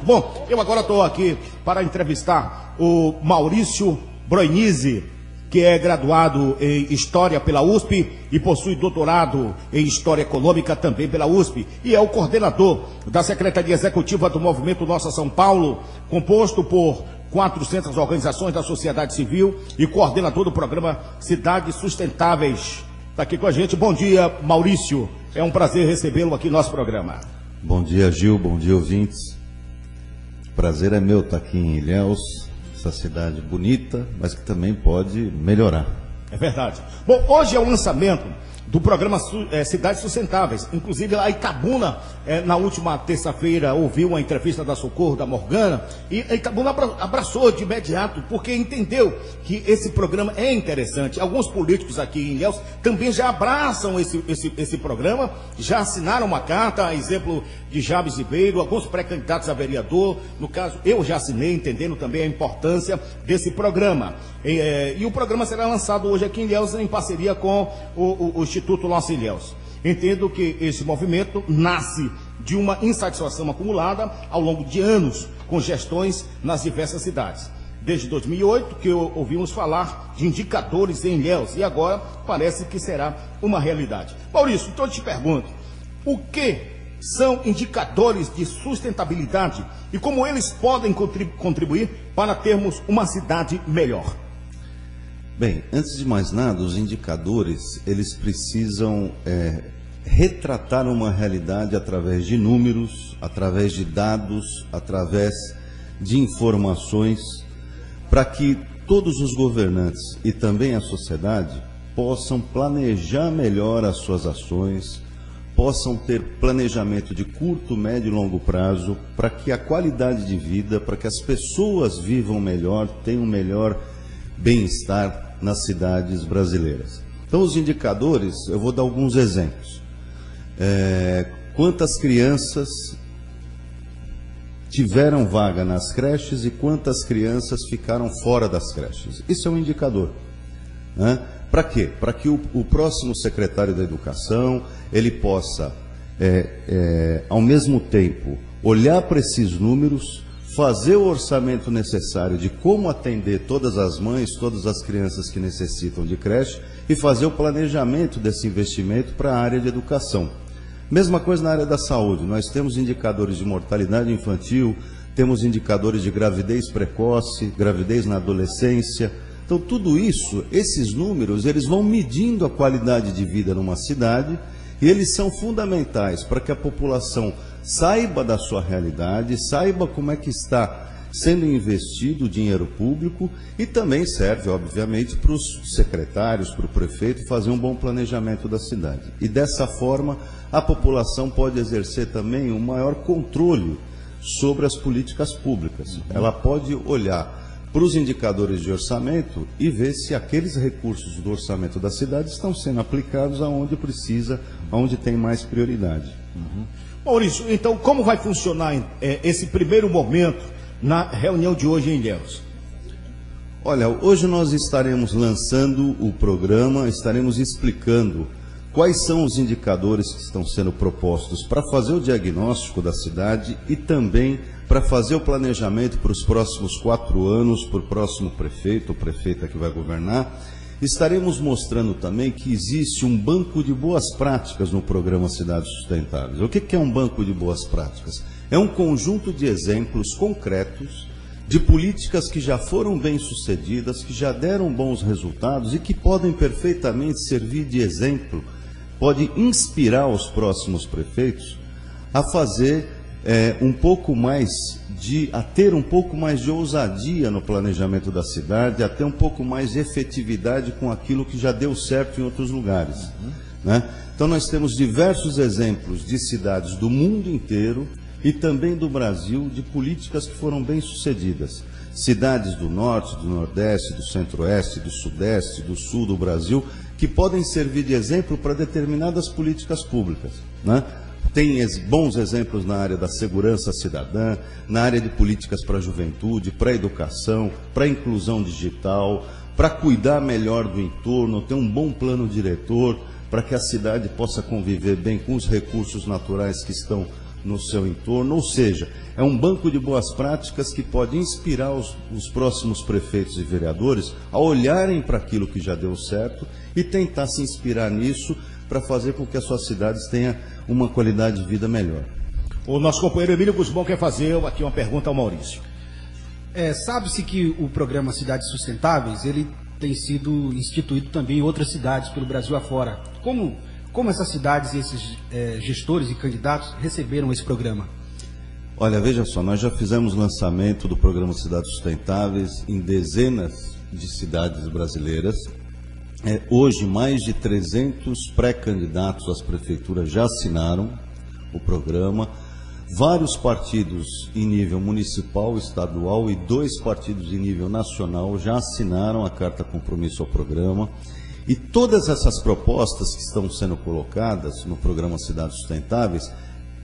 Bom, eu agora estou aqui para entrevistar o Maurício Broinizzi, que é graduado em História pela USP e possui doutorado em História Econômica também pela USP, e é o coordenador da Secretaria Executiva do Movimento Nossa São Paulo, composto por 400 organizações da sociedade civil e coordenador do programa Cidades Sustentáveis. Está aqui com a gente. Bom dia, Maurício. É um prazer recebê-lo aqui no nosso programa. Bom dia, Gil. Bom dia, ouvintes. Prazer é meu estar aqui em Ilhéus, essa cidade bonita, mas que também pode melhorar. É verdade. Bom, hoje é o lançamento do programa Cidades Sustentáveis. Inclusive, a Itabuna, na última terça-feira, ouviu uma entrevista da Socorro, da Morgana, e a Itabuna abraçou de imediato, porque entendeu que esse programa é interessante. Alguns políticos aqui em Ilhéus também já abraçam esse programa, já assinaram uma carta, a exemplo de Jabes Ribeiro, alguns pré-candidatos a vereador. No caso, eu já assinei, entendendo também a importância desse programa. E o programa será lançado hoje aqui em Ilhéus em parceria com o Instituto Nossa Ilhéus. Entendo que esse movimento nasce de uma insatisfação acumulada ao longo de anos com gestões nas diversas cidades. Desde 2008 que ouvimos falar de indicadores em Ilhéus e agora parece que será uma realidade. Maurício, então eu te pergunto, o que são indicadores de sustentabilidade e como eles podem contribuir para termos uma cidade melhor? Bem, antes de mais nada, os indicadores, eles precisam retratar uma realidade através de números, através de dados, através de informações, para que todos os governantes e também a sociedade possam planejar melhor as suas ações, possam ter planejamento de curto, médio e longo prazo, para que a qualidade de vida, para que as pessoas vivam melhor, tenham melhor bem-estar nas cidades brasileiras. Então, os indicadores, eu vou dar alguns exemplos. Quantas crianças tiveram vaga nas creches e quantas crianças ficaram fora das creches? Isso é um indicador, né? Para quê? Para que o próximo secretário da Educação, ele possa, ao mesmo tempo, olhar para esses números, fazer o orçamento necessário de como atender todas as mães, todas as crianças que necessitam de creche e fazer o planejamento desse investimento para a área de educação. Mesma coisa na área da saúde, nós temos indicadores de mortalidade infantil, temos indicadores de gravidez precoce, gravidez na adolescência. Então tudo isso, esses números, eles vão medindo a qualidade de vida numa cidade e eles são fundamentais para que a população saiba da sua realidade, saiba como é que está sendo investido o dinheiro público e também serve, obviamente, para os secretários, para o prefeito fazer um bom planejamento da cidade. E dessa forma, a população pode exercer também um maior controle sobre as políticas públicas. Ela pode olhar para os indicadores de orçamento e ver se aqueles recursos do orçamento da cidade estão sendo aplicados aonde precisa, aonde tem mais prioridade. Maurício, então como vai funcionar esse primeiro momento na reunião de hoje em Ilhéus? Olha, hoje nós estaremos lançando o programa, estaremos explicando quais são os indicadores que estão sendo propostos para fazer o diagnóstico da cidade e também para fazer o planejamento para os próximos 4 anos, para o próximo prefeito ou prefeita que vai governar. Estaremos mostrando também que existe um banco de boas práticas no programa Cidades Sustentáveis. O que é um banco de boas práticas? É um conjunto de exemplos concretos de políticas que já foram bem-sucedidas, que já deram bons resultados e que podem perfeitamente servir de exemplo, pode inspirar os próximos prefeitos a fazer a ter um pouco mais de ousadia no planejamento da cidade, a ter um pouco mais de efetividade com aquilo que já deu certo em outros lugares, né? Então nós temos diversos exemplos de cidades do mundo inteiro e também do Brasil de políticas que foram bem-sucedidas. Cidades do norte, do nordeste, do centro-oeste, do sudeste, do sul do Brasil, que podem servir de exemplo para determinadas políticas públicas, né? Tem bons exemplos na área da segurança cidadã, na área de políticas para a juventude, para a educação, para a inclusão digital, para cuidar melhor do entorno, ter um bom plano diretor, para que a cidade possa conviver bem com os recursos naturais que estão no seu entorno, ou seja, é um banco de boas práticas que pode inspirar os próximos prefeitos e vereadores a olharem para aquilo que já deu certo e tentar se inspirar nisso para fazer com que as suas cidades tenham uma qualidade de vida melhor. O nosso companheiro Emílio Guzmão quer fazer aqui uma pergunta ao Maurício. Sabe-se que o programa Cidades Sustentáveis, ele tem sido instituído também em outras cidades pelo Brasil afora. Como essas cidades e esses gestores e candidatos receberam esse programa? Olha, veja só, nós já fizemos lançamento do programa Cidades Sustentáveis em dezenas de cidades brasileiras. Hoje, mais de 300 pré-candidatos às prefeituras já assinaram o programa. Vários partidos em nível municipal, estadual e 2 partidos em nível nacional já assinaram a carta compromisso ao programa. E todas essas propostas que estão sendo colocadas no programa Cidades Sustentáveis,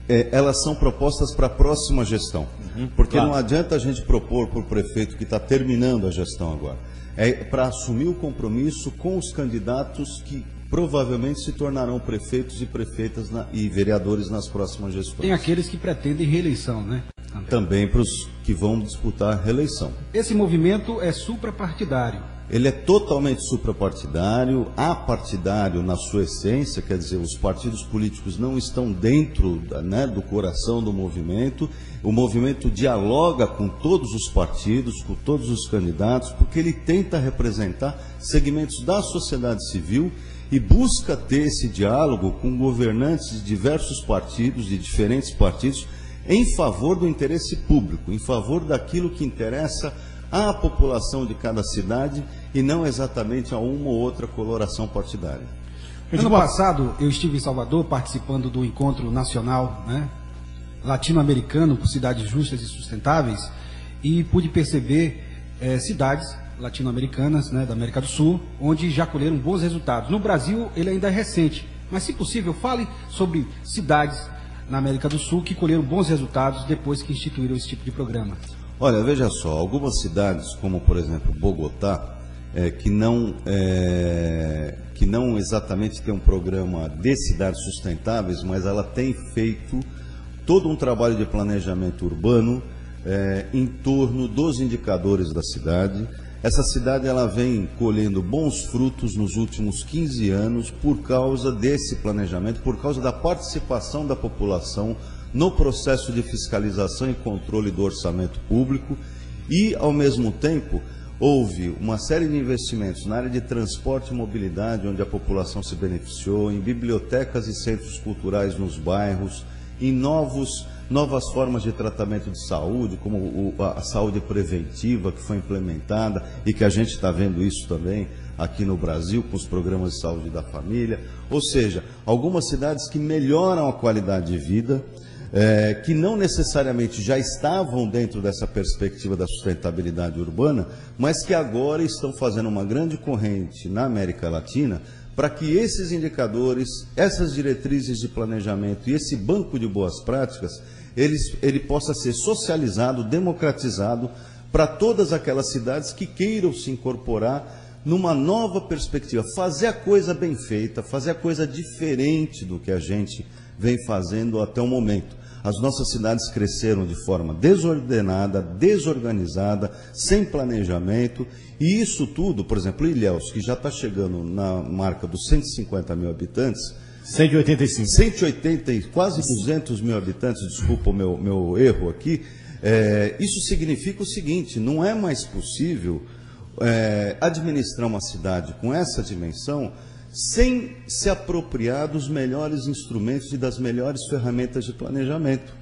elas são propostas para a próxima gestão. Porque claro, não adianta a gente propor para o prefeito que está terminando a gestão agora. É para assumir o compromisso com os candidatos que provavelmente se tornarão prefeitos e prefeitas e vereadores nas próximas gestões. Tem aqueles que pretendem reeleição, né? Também para os que vão disputar a reeleição. Esse movimento é suprapartidário. Ele é totalmente suprapartidário, apartidário na sua essência, quer dizer, os partidos políticos não estão dentro, né, do coração do movimento. O movimento dialoga com todos os partidos, com todos os candidatos, porque ele tenta representar segmentos da sociedade civil e busca ter esse diálogo com governantes de diversos partidos, de diferentes partidos, em favor do interesse público, em favor daquilo que interessa à população de cada cidade e não exatamente a uma ou outra coloração partidária. Ano passado, eu estive em Salvador participando do encontro nacional, né, latino-americano por cidades justas e sustentáveis, e pude perceber cidades latino-americanas, né, da América do Sul, onde já colheram bons resultados. No Brasil, ele ainda é recente, mas, se possível, fale sobre cidades na América do Sul que colheram bons resultados depois que instituíram esse tipo de programa. Olha, veja só, algumas cidades, como por exemplo Bogotá, que não exatamente tem um programa de cidades sustentáveis, mas ela tem feito todo um trabalho de planejamento urbano em torno dos indicadores da cidade. Essa cidade ela vem colhendo bons frutos nos últimos 15 anos por causa desse planejamento, por causa da participação da população no processo de fiscalização e controle do orçamento público e, ao mesmo tempo, houve uma série de investimentos na área de transporte e mobilidade, onde a população se beneficiou, em bibliotecas e centros culturais nos bairros, em novas formas de tratamento de saúde, como a saúde preventiva que foi implementada e que a gente está vendo isso também aqui no Brasil com os programas de saúde da família. Ou seja, algumas cidades que melhoram a qualidade de vida, que não necessariamente já estavam dentro dessa perspectiva da sustentabilidade urbana, mas que agora estão fazendo uma grande corrente na América Latina para que esses indicadores, essas diretrizes de planejamento e esse banco de boas práticas, ele possa ser socializado, democratizado para todas aquelas cidades que queiram se incorporar numa nova perspectiva, fazer a coisa bem feita, fazer a coisa diferente do que a gente vem fazendo até o momento. As nossas cidades cresceram de forma desordenada, desorganizada, sem planejamento, e isso tudo, por exemplo, Ilhéus, que já está chegando na marca dos 150 mil habitantes, 185. 180 e quase 200 mil habitantes, desculpa o meu erro aqui, isso significa o seguinte: não é mais possível administrar uma cidade com essa dimensão sem se apropriar dos melhores instrumentos e das melhores ferramentas de planejamento.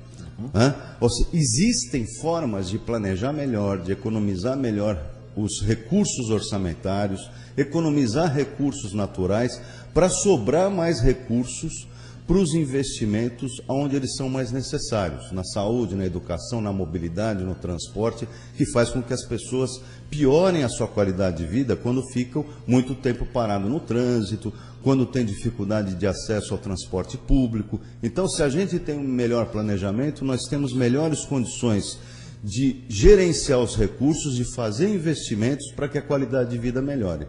Ou seja, existem formas de planejar melhor, de economizar melhor os recursos orçamentários, economizar recursos naturais, para sobrar mais recursos para os investimentos onde eles são mais necessários, na saúde, na educação, na mobilidade, no transporte, que faz com que as pessoas piorem a sua qualidade de vida quando ficam muito tempo parados no trânsito, quando tem dificuldade de acesso ao transporte público. Então, se a gente tem um melhor planejamento, nós temos melhores condições de gerenciar os recursos, de fazer investimentos para que a qualidade de vida melhore.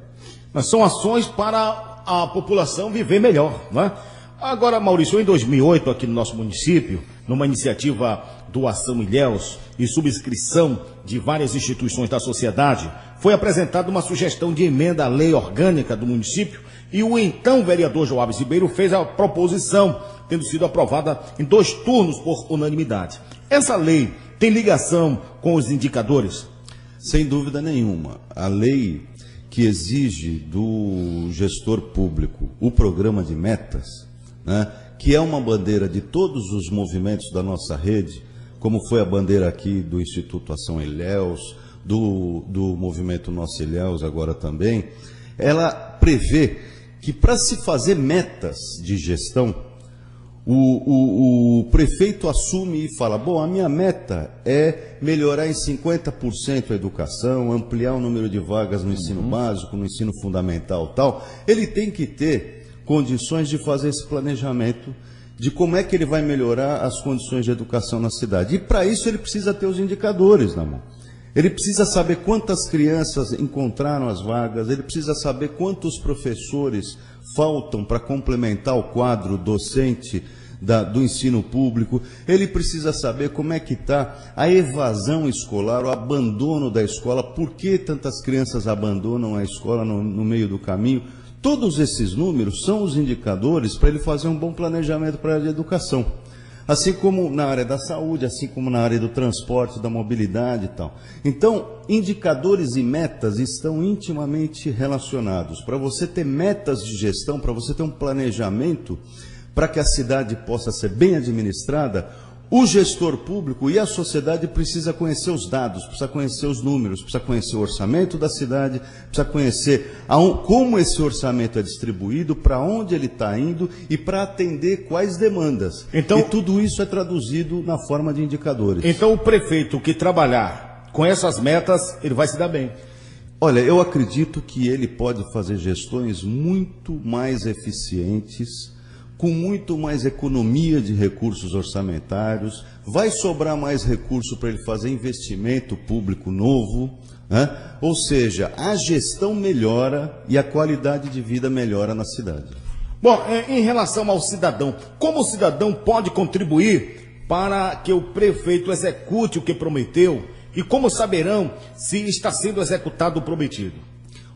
Mas são ações para a população viver melhor, não é? Agora, Maurício, em 2008, aqui no nosso município, numa iniciativa Doação Ilhéus e subscrição de várias instituições da sociedade, foi apresentada uma sugestão de emenda à lei orgânica do município e o então vereador Joabes Ribeiro fez a proposição, tendo sido aprovada em 2 turnos por unanimidade. Essa lei tem ligação com os indicadores? Sem dúvida nenhuma. A lei que exige do gestor público o programa de metas, né, que é uma bandeira de todos os movimentos da nossa rede, como foi a bandeira aqui do Instituto Ação Ilhéus, do movimento Nossa Ilhéus agora também, ela prevê que para se fazer metas de gestão, o prefeito assume e fala, bom, a minha meta é melhorar em 50% a educação, ampliar o número de vagas no ensino básico, no ensino fundamental e tal. Ele tem que ter condições de fazer esse planejamento de como é que ele vai melhorar as condições de educação na cidade. E para isso ele precisa ter os indicadores na mão. Ele precisa saber quantas crianças encontraram as vagas, ele precisa saber quantos professores faltam para complementar o quadro docente do ensino público, ele precisa saber como é que está a evasão escolar, o abandono da escola, por que tantas crianças abandonam a escola no meio do caminho. Todos esses números são os indicadores para ele fazer um bom planejamento para a área de educação. Assim como na área da saúde, assim como na área do transporte, da mobilidade e tal. Então, indicadores e metas estão intimamente relacionados. Para você ter metas de gestão, para você ter um planejamento, para que a cidade possa ser bem administrada, o gestor público e a sociedade precisa conhecer os dados, precisa conhecer os números, precisa conhecer o orçamento da cidade, precisa conhecer como esse orçamento é distribuído, para onde ele está indo e para atender quais demandas. Então, e tudo isso é traduzido na forma de indicadores. Então o prefeito que trabalhar com essas metas, ele vai se dar bem. Olha, eu acredito que ele pode fazer gestões muito mais eficientes, com muito mais economia de recursos orçamentários, vai sobrar mais recurso para ele fazer investimento público novo, né? Ou seja, a gestão melhora e a qualidade de vida melhora na cidade. Bom, em relação ao cidadão, como o cidadão pode contribuir para que o prefeito execute o que prometeu e como saberão se está sendo executado o prometido?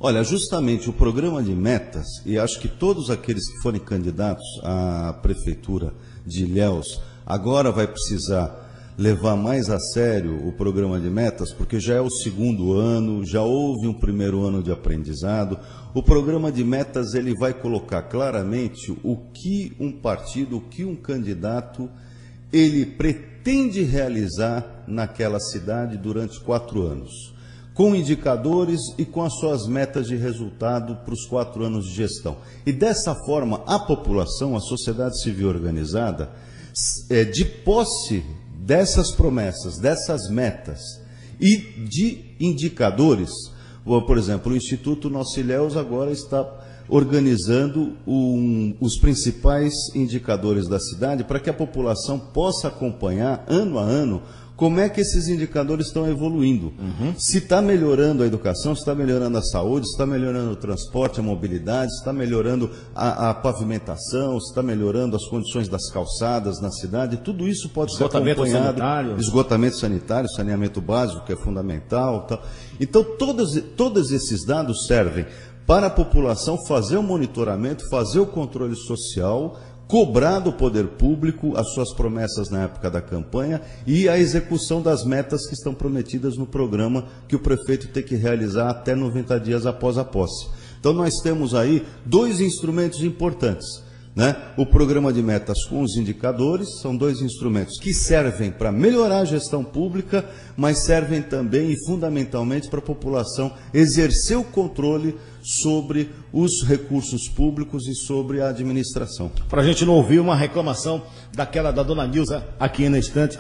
Olha, justamente o programa de metas, e acho que todos aqueles que forem candidatos à prefeitura de Ilhéus, agora vai precisar levar mais a sério o programa de metas, porque já é o 2º ano, já houve um 1º ano de aprendizado. O programa de metas ele vai colocar claramente o que um partido, o que um candidato, ele pretende realizar naquela cidade durante 4 anos. Com indicadores e com as suas metas de resultado para os 4 anos de gestão. E dessa forma, a população, a sociedade civil organizada, de posse dessas promessas, dessas metas e de indicadores, por exemplo, o Instituto Nossa Ilhéus agora está organizando os principais indicadores da cidade para que a população possa acompanhar ano a ano como é que esses indicadores estão evoluindo. Se está melhorando a educação, se está melhorando a saúde, se está melhorando o transporte, a mobilidade, se está melhorando a pavimentação, se está melhorando as condições das calçadas na cidade, tudo isso pode ser acompanhado. Esgotamento sanitário, saneamento básico, que é fundamental. Tal. Então, todos esses dados servem para a população fazer o monitoramento, fazer o controle social, cobrar do poder público as suas promessas na época da campanha e a execução das metas que estão prometidas no programa que o prefeito tem que realizar até 90 dias após a posse. Então nós temos aí 2 instrumentos importantes, né? O programa de metas com os indicadores, são 2 instrumentos que servem para melhorar a gestão pública, mas servem também e fundamentalmente para a população exercer o controle sobre os recursos públicos e sobre a administração. Para a gente não ouvir uma reclamação daquela da dona Nilza aqui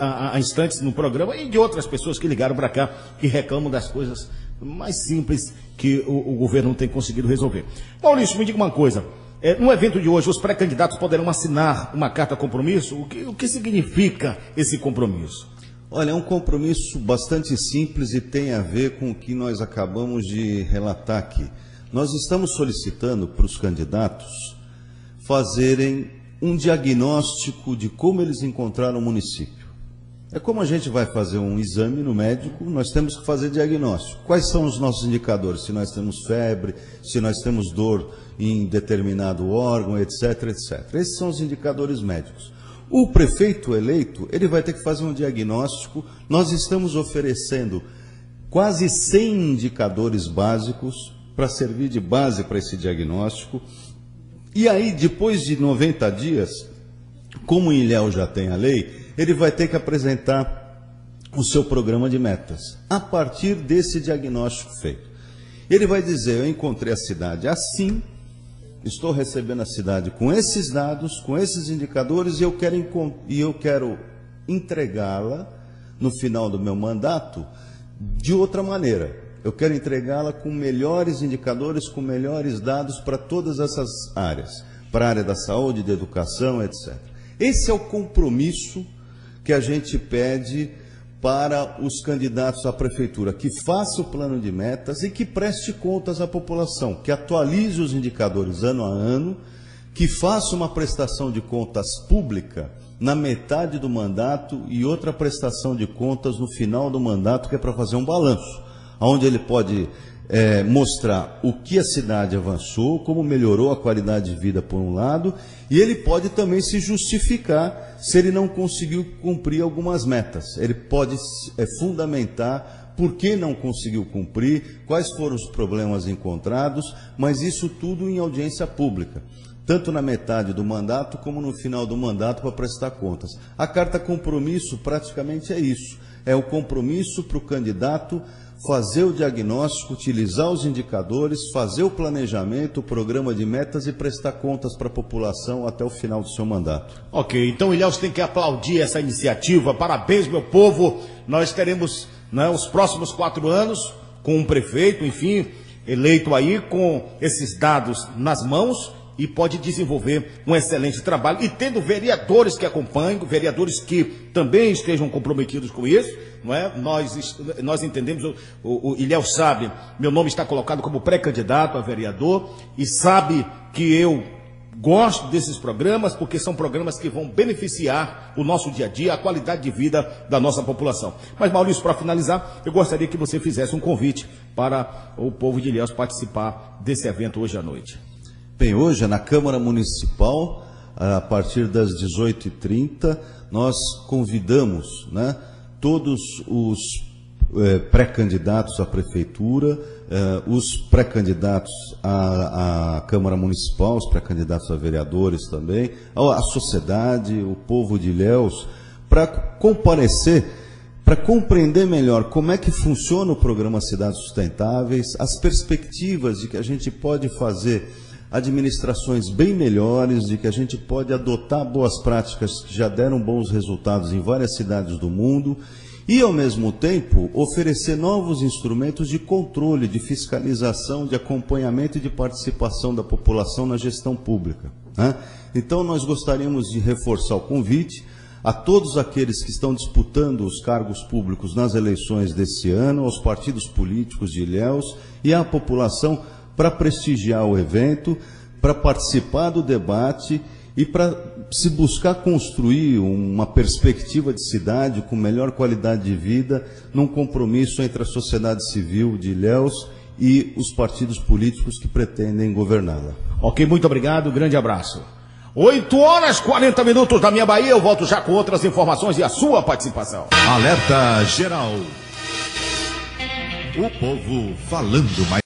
há instantes no programa e de outras pessoas que ligaram para cá que reclamam das coisas mais simples que o governo não tem conseguido resolver. Maurício, me diga uma coisa. No evento de hoje, os pré-candidatos poderão assinar uma carta compromisso? O que significa esse compromisso? Olha, é um compromisso bastante simples e tem a ver com o que nós acabamos de relatar aqui. Nós estamos solicitando para os candidatos fazerem um diagnóstico de como eles encontraram o município. É como a gente vai fazer um exame no médico, nós temos que fazer diagnóstico. Quais são os nossos indicadores? Se nós temos febre, se nós temos dor em determinado órgão, etc, etc. Esses são os indicadores médicos. O prefeito eleito, ele vai ter que fazer um diagnóstico. Nós estamos oferecendo quase 100 indicadores básicos para servir de base para esse diagnóstico. E aí, depois de 90 dias, como o Ilhéus já tem a lei, ele vai ter que apresentar o seu programa de metas, a partir desse diagnóstico feito. Ele vai dizer, eu encontrei a cidade assim, estou recebendo a cidade com esses dados, com esses indicadores, e eu quero entregá-la no final do meu mandato de outra maneira. Eu quero entregá-la com melhores indicadores, com melhores dados para todas essas áreas, para a área da saúde, da educação, etc. Esse é o compromisso que a gente pede para os candidatos à prefeitura, que faça o plano de metas e que preste contas à população, que atualize os indicadores ano a ano, que faça uma prestação de contas pública na metade do mandato e outra prestação de contas no final do mandato, que é para fazer um balanço, onde ele pode mostrar o que a cidade avançou, como melhorou a qualidade de vida por um lado, e ele pode também se justificar se ele não conseguiu cumprir algumas metas. Ele pode fundamentar por que não conseguiu cumprir, quais foram os problemas encontrados, mas isso tudo em audiência pública, tanto na metade do mandato como no final do mandato, para prestar contas. A carta compromisso praticamente é isso, é o compromisso para o candidato fazer o diagnóstico, utilizar os indicadores, fazer o planejamento, o programa de metas e prestar contas para a população até o final do seu mandato. Ok, então o Ilhéus tem que aplaudir essa iniciativa. Parabéns, meu povo. Nós teremos, né, os próximos 4 anos com um prefeito, enfim, eleito aí com esses dados nas mãos, e pode desenvolver um excelente trabalho, e tendo vereadores que acompanhem, vereadores que também estejam comprometidos com isso, não é? Nós entendemos, o Ilhéus sabe, meu nome está colocado como pré-candidato a vereador, e sabe que eu gosto desses programas, porque são programas que vão beneficiar o nosso dia a dia, a qualidade de vida da nossa população. Mas, Maurício, para finalizar, eu gostaria que você fizesse um convite para o povo de Ilhéus participar desse evento hoje à noite. Bem, hoje na Câmara Municipal, a partir das 18h30, nós convidamos, né, todos os pré-candidatos à Prefeitura, os pré-candidatos à Câmara Municipal, os pré-candidatos a vereadores também, a sociedade, o povo de Ilhéus, para comparecer, para compreender melhor como é que funciona o programa Cidades Sustentáveis, as perspectivas de que a gente pode fazer administrações bem melhores, de que a gente pode adotar boas práticas que já deram bons resultados em várias cidades do mundo e, ao mesmo tempo, oferecer novos instrumentos de controle, de fiscalização, de acompanhamento e de participação da população na gestão pública, né? Então, nós gostaríamos de reforçar o convite a todos aqueles que estão disputando os cargos públicos nas eleições desse ano, aos partidos políticos de Ilhéus e à população, para prestigiar o evento, para participar do debate e para se buscar construir uma perspectiva de cidade com melhor qualidade de vida, num compromisso entre a sociedade civil de Ilhéus e os partidos políticos que pretendem governá-la. Ok, muito obrigado, grande abraço. 8h40 da minha Bahia, eu volto já com outras informações e a sua participação. Alerta geral. O povo falando mais.